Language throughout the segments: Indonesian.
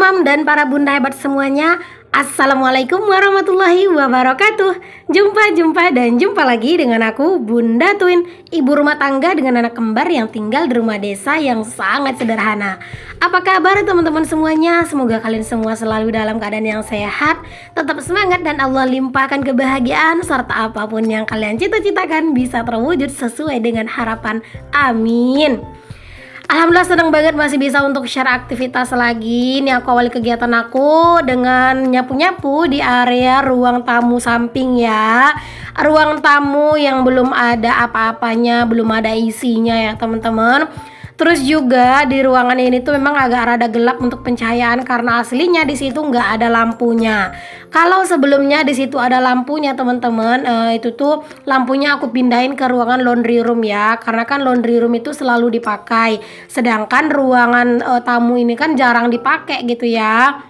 mam dan para bunda hebat semuanya. Assalamualaikum warahmatullahi wabarakatuh. Jumpa lagi dengan aku, Bunda Twin, ibu rumah tangga dengan anak kembar yang tinggal di rumah desa yang sangat sederhana. Apa kabar teman-teman semuanya? Semoga kalian semua selalu dalam keadaan yang sehat, tetap semangat, dan Allah limpahkan kebahagiaan serta apapun yang kalian cita-citakan bisa terwujud sesuai dengan harapan. Amin. Alhamdulillah senang banget masih bisa untuk share aktivitas lagi. Ini aku awali kegiatan aku dengan nyapu-nyapu di area ruang tamu samping ya. Ruang tamu yang belum ada apa-apanya, belum ada isinya ya teman-teman. Terus juga di ruangan ini tuh memang agak rada gelap untuk pencahayaan karena aslinya di situ nggak ada lampunya. Kalau sebelumnya di situ ada lampunya teman-teman, itu tuh lampunya aku pindahin ke ruangan laundry room ya, karena kan laundry room itu selalu dipakai. Sedangkan ruangan tamu ini kan jarang dipakai gitu ya.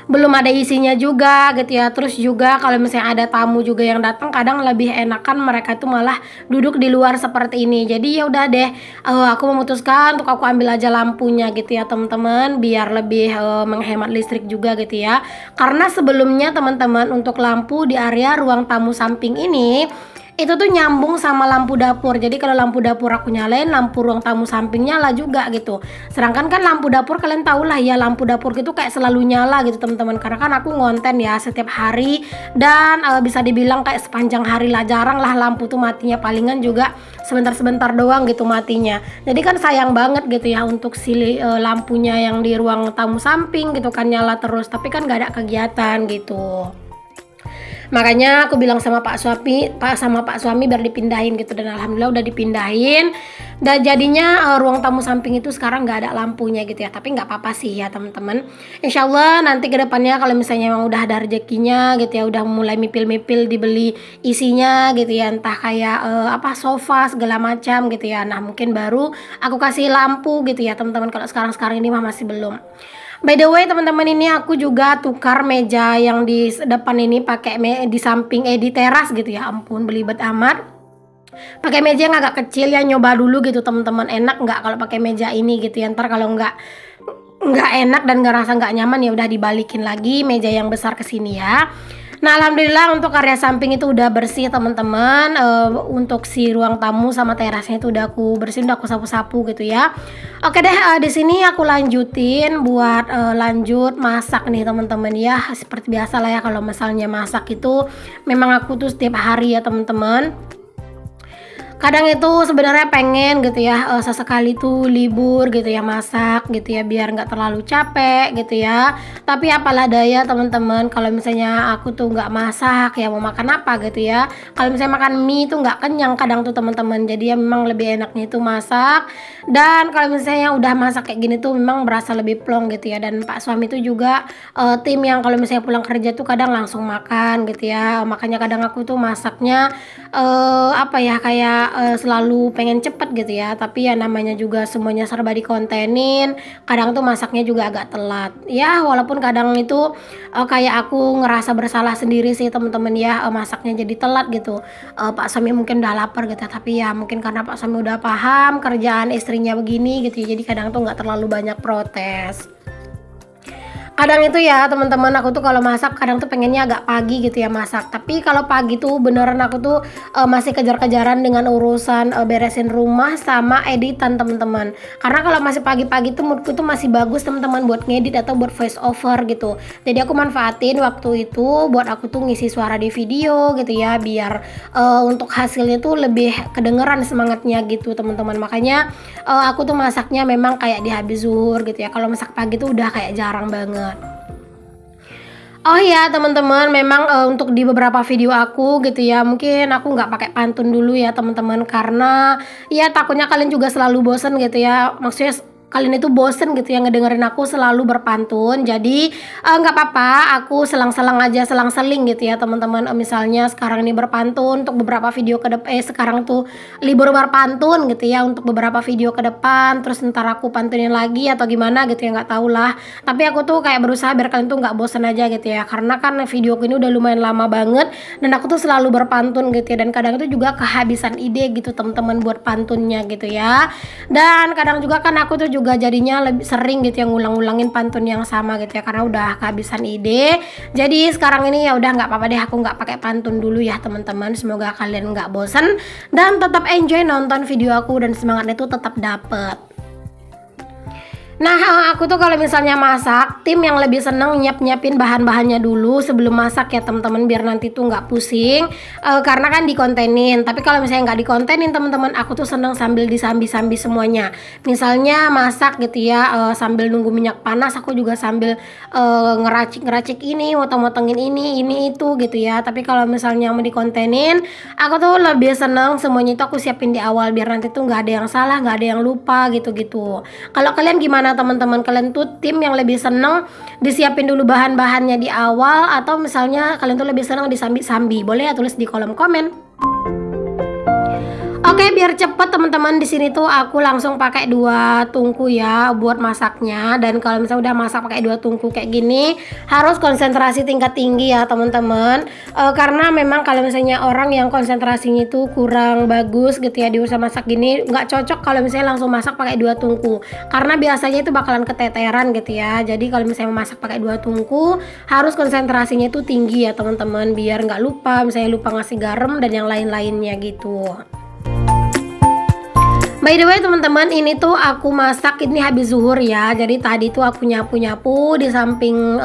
Belum ada isinya juga gitu ya. Terus juga kalau misalnya ada tamu juga yang datang, kadang lebih enakan mereka tuh malah duduk di luar seperti ini. Jadi ya udah deh, aku memutuskan untuk aku ambil aja lampunya gitu ya teman-teman, biar lebih menghemat listrik juga gitu ya. Karena sebelumnya teman-teman untuk lampu di area ruang tamu samping ini itu tuh nyambung sama lampu dapur. Jadi kalau lampu dapur aku nyalain, lampu ruang tamu samping nyala juga gitu. Sedangkan kan lampu dapur kalian tau lah ya, lampu dapur gitu kayak selalu nyala gitu teman-teman. Karena kan aku ngonten ya setiap hari, dan bisa dibilang kayak sepanjang hari lah, jarang lah lampu tuh matinya, palingan juga sebentar-sebentar doang gitu matinya. Jadi kan sayang banget gitu ya untuk si lampunya yang di ruang tamu samping gitu kan nyala terus, tapi kan gak ada kegiatan gitu. Makanya aku bilang sama Pak Suami biar dipindahin gitu, dan alhamdulillah udah dipindahin. Dan jadinya ruang tamu samping itu sekarang nggak ada lampunya gitu ya. Tapi nggak apa-apa sih ya teman-teman. Insya Allah nanti kedepannya kalau misalnya memang udah ada rezekinya gitu ya, udah mulai mipil-mipil dibeli isinya gitu ya, entah kayak sofa segala macam gitu ya. Nah mungkin baru aku kasih lampu gitu ya teman-teman. Kalau sekarang ini mah masih belum. By the way teman-teman, ini aku juga tukar meja yang di depan ini pakai di samping di teras gitu ya. Ampun belibet amat. Pakai meja yang agak kecil ya, nyoba dulu gitu teman-teman, enak nggak kalau pakai meja ini gitu ya. Ntar kalau nggak enak dan nggak rasa nggak nyaman ya udah dibalikin lagi meja yang besar ke sini ya. Nah alhamdulillah untuk area samping itu udah bersih teman-teman. Untuk si ruang tamu sama terasnya itu udah aku bersihin, udah aku sapu-sapu gitu ya. Oke deh, di sini aku lanjutin buat lanjut masak nih teman-teman ya. Seperti biasa lah ya, kalau misalnya masak itu memang aku tuh setiap hari ya teman-teman. Kadang itu sebenarnya pengen gitu ya sesekali tuh libur gitu ya masak gitu ya, biar nggak terlalu capek gitu ya. Tapi apalah daya teman-teman, kalau misalnya aku tuh nggak masak ya mau makan apa gitu ya. Kalau misalnya makan mie tuh nggak kenyang kadang tuh teman-teman. Jadi ya memang lebih enaknya itu masak. Dan kalau misalnya udah masak kayak gini tuh memang berasa lebih plong gitu ya. Dan Pak Suami tuh juga tim yang kalau misalnya pulang kerja tuh kadang langsung makan gitu ya. Makanya kadang aku tuh masaknya kayak selalu pengen cepet gitu ya. Tapi ya namanya juga semuanya serba dikontenin, kadang tuh masaknya juga agak telat ya. Walaupun kadang itu kayak aku ngerasa bersalah sendiri sih teman-teman ya, masaknya jadi telat gitu. Pak Suami mungkin udah lapar gitu, tapi ya mungkin karena Pak Suami udah paham kerjaan istrinya begini gitu ya, jadi kadang tuh nggak terlalu banyak protes. Kadang itu ya teman-teman, aku tuh kalau masak kadang tuh pengennya agak pagi gitu ya masak. Tapi kalau pagi tuh beneran aku tuh masih kejar-kejaran dengan urusan beresin rumah sama editan teman-teman. Karena kalau masih pagi-pagi tuh moodku tuh masih bagus teman-teman buat ngedit atau buat voice over gitu. Jadi aku manfaatin waktu itu buat aku tuh ngisi suara di video gitu ya, biar untuk hasilnya tuh lebih kedengeran semangatnya gitu teman-teman. Makanya aku tuh masaknya memang kayak di habis zuhur gitu ya. Kalau masak pagi tuh udah kayak jarang banget. Oh ya teman-teman, memang untuk di beberapa video aku gitu ya, mungkin aku nggak pakai pantun dulu ya teman-teman, karena ya takutnya kalian juga selalu bosen gitu ya. Maksudnya kalian itu bosen gitu ya ngedengerin aku selalu berpantun. Jadi nggak apa-apa, aku selang-selang aja, selang-seling gitu ya teman-teman. Misalnya sekarang ini berpantun untuk beberapa video ke depan, sekarang tuh libur berpantun gitu ya untuk beberapa video ke depan, terus ntar aku pantunin lagi atau gimana gitu ya, nggak tahu lah. Tapi aku tuh kayak berusaha biar kalian tuh nggak bosen aja gitu ya, karena kan videoku ini udah lumayan lama banget dan aku tuh selalu berpantun gitu ya. Dan kadang itu juga kehabisan ide gitu teman-teman buat pantunnya gitu ya. Dan kadang juga kan aku tuh juga jadinya lebih sering gitu yang ngulang-ngulangin pantun yang sama gitu ya, karena udah kehabisan ide. Jadi sekarang ini ya udah nggak apa-apa deh, aku nggak pakai pantun dulu ya teman-teman. Semoga kalian nggak bosan dan tetap enjoy nonton video aku dan semangatnya tuh tetap dapet. Nah, aku tuh kalau misalnya masak, tim yang lebih seneng nyiapin bahan-bahannya dulu sebelum masak ya teman-teman, biar nanti tuh nggak pusing, karena kan dikontenin. Tapi kalau misalnya nggak dikontenin teman-teman, aku tuh seneng sambil disambi-sambi semuanya. Misalnya masak gitu ya, sambil nunggu minyak panas, aku juga sambil ngeracik-ngeracik ini, motong-motongin ini itu gitu ya. Tapi kalau misalnya mau dikontenin, aku tuh lebih seneng semuanya itu aku siapin di awal, biar nanti tuh nggak ada yang salah, nggak ada yang lupa gitu-gitu. Kalau kalian gimana teman-teman, kalian tuh tim yang lebih seneng disiapin dulu bahan-bahannya di awal, atau misalnya kalian tuh lebih seneng disambi-sambi? Boleh ya tulis di kolom komen. Oke, biar cepet teman-teman, di sini tuh aku langsung pakai 2 tungku ya buat masaknya. Dan kalau misalnya udah masak pakai 2 tungku kayak gini, harus konsentrasi tingkat tinggi ya teman-teman. Karena memang kalau misalnya orang yang konsentrasinya itu kurang bagus gitu ya di usaha masak gini, nggak cocok kalau misalnya langsung masak pakai 2 tungku. Karena biasanya itu bakalan keteteran gitu ya. Jadi kalau misalnya masak pakai 2 tungku, harus konsentrasinya itu tinggi ya teman-teman, biar nggak lupa, misalnya lupa ngasih garam dan yang lain-lainnya gitu. By the way teman-teman, ini tuh aku masak ini habis zuhur ya. Jadi tadi tuh aku nyapu-nyapu di samping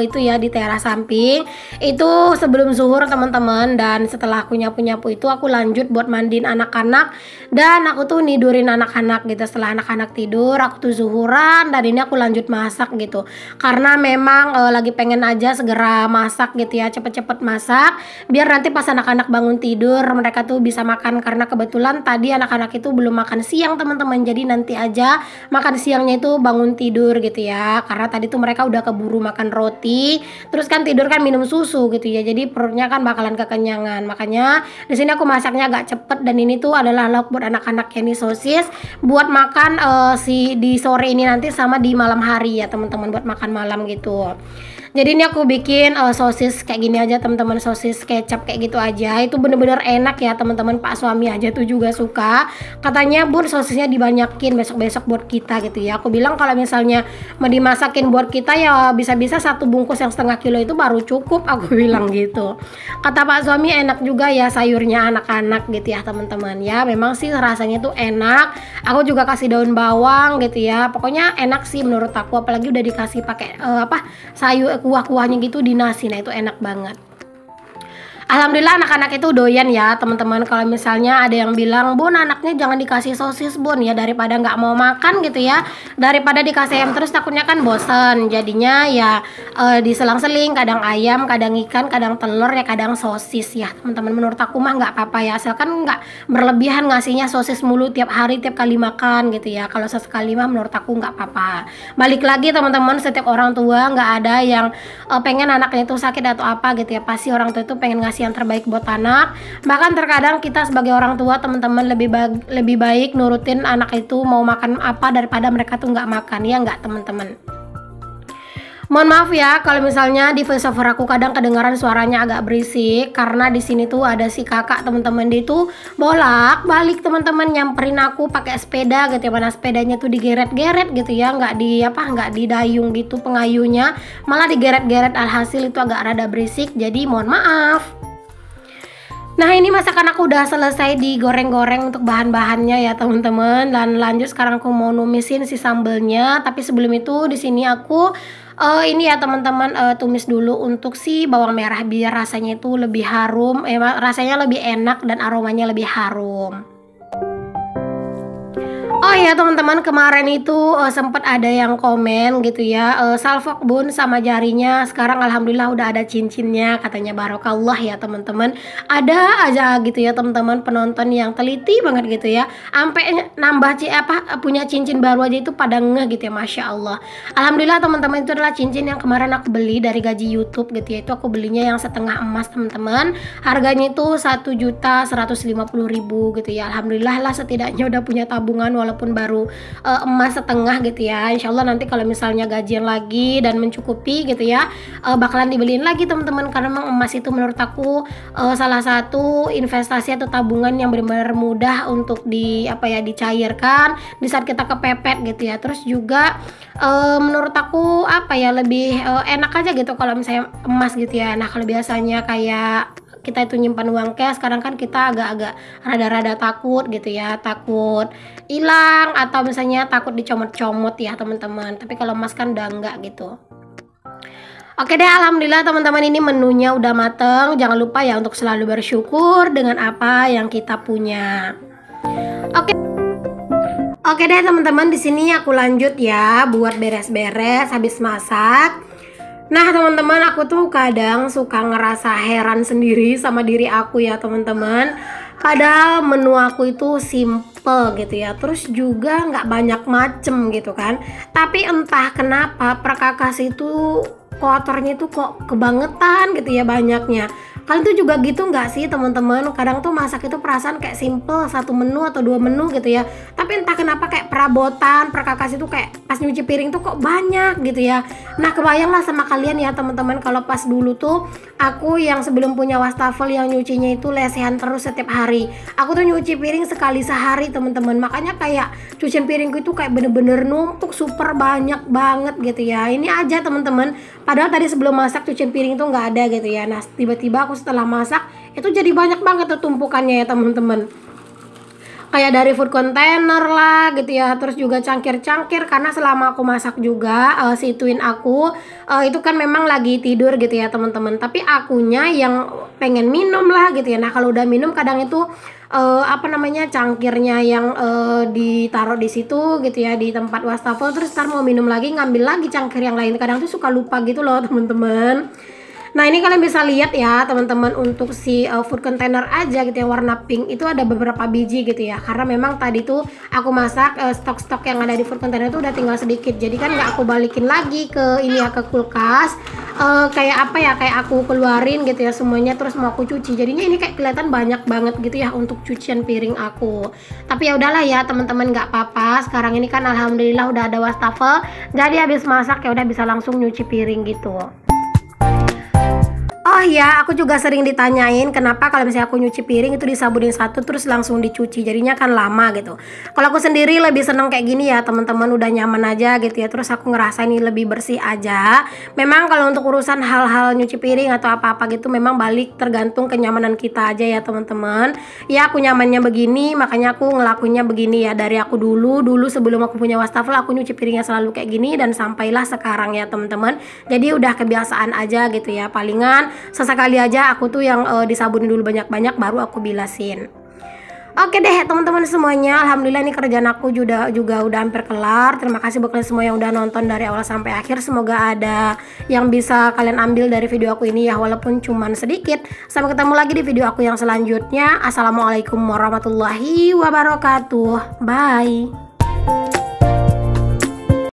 itu ya, di teras samping. Itu sebelum zuhur teman-teman. Dan setelah aku nyapu-nyapu itu aku lanjut buat mandiin anak-anak. Dan aku tuh nidurin anak-anak gitu. Setelah anak-anak tidur, aku tuh zuhuran. Dan ini aku lanjut masak gitu. Karena memang lagi pengen aja segera masak gitu ya, cepet-cepet masak. Biar nanti pas anak-anak bangun tidur, mereka tuh bisa makan. Karena kebetulan tadi anak-anak itu belum makan siang teman-teman, jadi nanti aja makan siangnya itu bangun tidur gitu ya, karena tadi tuh mereka udah keburu makan roti, terus kan tidur kan minum susu gitu ya, jadi perutnya kan bakalan kekenyangan. Makanya di sini aku masaknya agak cepet. Dan ini tuh adalah lauk buat anak-anak, ya, ini sosis buat makan di sore ini nanti sama di malam hari ya teman-teman, buat makan malam gitu. Jadi ini aku bikin sosis kayak gini aja teman-teman, sosis kecap kayak gitu aja. Itu bener-bener enak ya teman-teman, Pak suami aja tuh juga suka. Katanya bun sosisnya dibanyakin besok-besok buat kita gitu ya. Aku bilang kalau misalnya mau dimasakin buat kita ya bisa-bisa 1 bungkus yang 1/2 kilo itu baru cukup, aku bilang gitu. Kata Pak suami enak juga ya sayurnya anak-anak gitu ya teman-teman. Ya memang sih rasanya tuh enak. Aku juga kasih daun bawang gitu ya. Pokoknya enak sih menurut aku, apalagi udah dikasih pakai sayur kuah-kuahnya gitu di nasi. Nah itu enak banget. Alhamdulillah anak-anak itu doyan ya teman-teman. Kalau misalnya ada yang bilang, bun anaknya jangan dikasih sosis bun, ya daripada nggak mau makan gitu ya, daripada dikasih ayam terus takutnya kan bosen. Jadinya ya diselang-seling, kadang ayam, kadang ikan, kadang telur, ya kadang sosis ya teman-teman. Menurut aku mah nggak apa-apa ya, asalkan nggak berlebihan ngasihnya sosis mulu tiap hari, tiap kali makan gitu ya. Kalau sesekali mah menurut aku nggak apa-apa. Balik lagi teman-teman, setiap orang tua nggak ada yang pengen anaknya itu sakit atau apa gitu ya. Pasti orang tua itu pengen ngasih yang terbaik buat anak. Bahkan terkadang kita sebagai orang tua teman-teman lebih baik nurutin anak itu mau makan apa daripada mereka tuh nggak makan, ya nggak teman-teman. Mohon maaf ya kalau misalnya di voiceover aku kadang kedengaran suaranya agak berisik, karena di sini tuh ada si kakak teman-teman, dia tuh bolak-balik teman-teman nyamperin aku pakai sepeda gitu ya. Mana sepedanya tuh digeret-geret gitu ya, nggak didayung gitu pengayunya, malah digeret-geret, alhasil itu agak rada berisik, jadi mohon maaf. Nah ini masakan aku udah selesai digoreng-goreng untuk bahan-bahannya ya teman-teman, dan lanjut sekarang aku mau numisin si sambelnya. Tapi sebelum itu di sini aku ini ya teman-teman, tumis dulu untuk si bawang merah biar rasanya itu lebih harum, rasanya lebih enak dan aromanya lebih harum. Oh ya teman-teman, kemarin itu sempat ada yang komen gitu ya, salfok bun sama jarinya sekarang alhamdulillah udah ada cincinnya, katanya barokallah ya teman-teman. Ada aja gitu ya teman-teman penonton yang teliti banget gitu ya, sampai nambah punya cincin baru aja itu pada ngeh gitu ya, masya Allah. Alhamdulillah teman-teman, itu adalah cincin yang kemarin aku beli dari gaji YouTube gitu ya. Itu aku belinya yang setengah emas teman-teman, harganya itu 1.150.000 gitu ya. Alhamdulillah lah setidaknya udah punya tabungan, walaupun walaupun baru emas setengah gitu ya. Insya Allah nanti kalau misalnya gajian lagi dan mencukupi gitu ya, bakalan dibeliin lagi teman-teman, karena memang emas itu menurut aku salah satu investasi atau tabungan yang benar-benar mudah untuk dicairkan di saat kita kepepet gitu ya. Terus juga menurut aku lebih enak aja gitu kalau misalnya emas gitu ya. Nah kalau biasanya kayak kita itu nyimpan uang cash, sekarang kan kita agak-agak rada-rada takut gitu ya, takut hilang atau misalnya takut dicomot-comot ya teman-teman. Tapi kalau emas kan udah enggak gitu. Oke deh, alhamdulillah teman-teman, ini menunya udah mateng. Jangan lupa ya untuk selalu bersyukur dengan apa yang kita punya. Oke deh teman-teman, di sini aku lanjut ya buat beres-beres habis masak. Nah teman-teman, aku tuh kadang suka ngerasa heran sendiri sama diri aku ya teman-teman. Padahal menu aku itu simple gitu ya, terus juga nggak banyak macem gitu kan. Tapi entah kenapa perkakas itu kotornya itu kok kebangetan gitu ya banyaknya. Kalian tuh juga gitu nggak sih teman-teman? Kadang tuh masak itu perasaan kayak simple, satu menu atau dua menu gitu ya, tapi entah kenapa kayak perabotan, perkakas itu kayak pas nyuci piring tuh kok banyak gitu ya. Nah kebayanglah sama kalian ya teman-teman, kalau pas dulu tuh aku yang sebelum punya wastafel yang nyucinya itu lesehan terus setiap hari. Aku tuh nyuci piring sekali sehari teman-teman, makanya kayak cucian piringku itu kayak bener-bener numpuk super banyak banget gitu ya. Ini aja teman-teman, padahal tadi sebelum masak cucian piring tuh nggak ada gitu ya. Nah tiba-tiba aku setelah masak itu jadi banyak banget tuh tumpukannya ya teman-teman, kayak dari food container lah gitu ya, terus juga cangkir-cangkir, karena selama aku masak juga si twin aku itu kan memang lagi tidur gitu ya teman-teman, tapi akunya yang pengen minum lah gitu ya. Nah kalau udah minum kadang itu cangkirnya yang ditaruh di situ gitu ya di tempat wastafel, terus ntar mau minum lagi ngambil lagi cangkir yang lain, kadang tuh suka lupa gitu loh teman-teman. Nah ini kalian bisa lihat ya teman-teman, untuk si food container aja gitu ya warna pink itu ada beberapa biji gitu ya, karena memang tadi tuh aku masak stok-stok yang ada di food container itu udah tinggal sedikit, jadi kan nggak aku balikin lagi ke ini ya, ke kulkas. Kayak aku keluarin gitu ya semuanya, terus mau aku cuci, jadinya ini kayak kelihatan banyak banget gitu ya untuk cucian piring aku. Tapi ya udahlah ya teman-teman, nggak apa-apa, sekarang ini kan alhamdulillah udah ada wastafel, jadi habis masak ya udah bisa langsung nyuci piring gitu. Oh iya, aku juga sering ditanyain kenapa kalau misalnya aku nyuci piring itu disabunin satu terus langsung dicuci, jadinya kan lama gitu. Kalau aku sendiri lebih seneng kayak gini ya teman-teman, udah nyaman aja gitu ya, terus aku ngerasa ini lebih bersih aja. Memang kalau untuk urusan hal-hal nyuci piring atau apa-apa gitu memang balik tergantung kenyamanan kita aja ya teman-teman. Ya aku nyamannya begini, makanya aku ngelakuinnya begini ya. Dari aku dulu sebelum aku punya wastafel aku nyuci piringnya selalu kayak gini, dan sampailah sekarang ya teman-teman. Jadi udah kebiasaan aja gitu ya, palingan sesekali aja aku tuh yang disabunin dulu banyak-banyak baru aku bilasin. Oke deh teman-teman semuanya, alhamdulillah ini kerjaan aku juga udah hampir kelar. Terima kasih buat kalian semua yang udah nonton dari awal sampai akhir. Semoga ada yang bisa kalian ambil dari video aku ini ya, walaupun cuman sedikit. Sampai ketemu lagi di video aku yang selanjutnya. Assalamualaikum warahmatullahi wabarakatuh. Bye.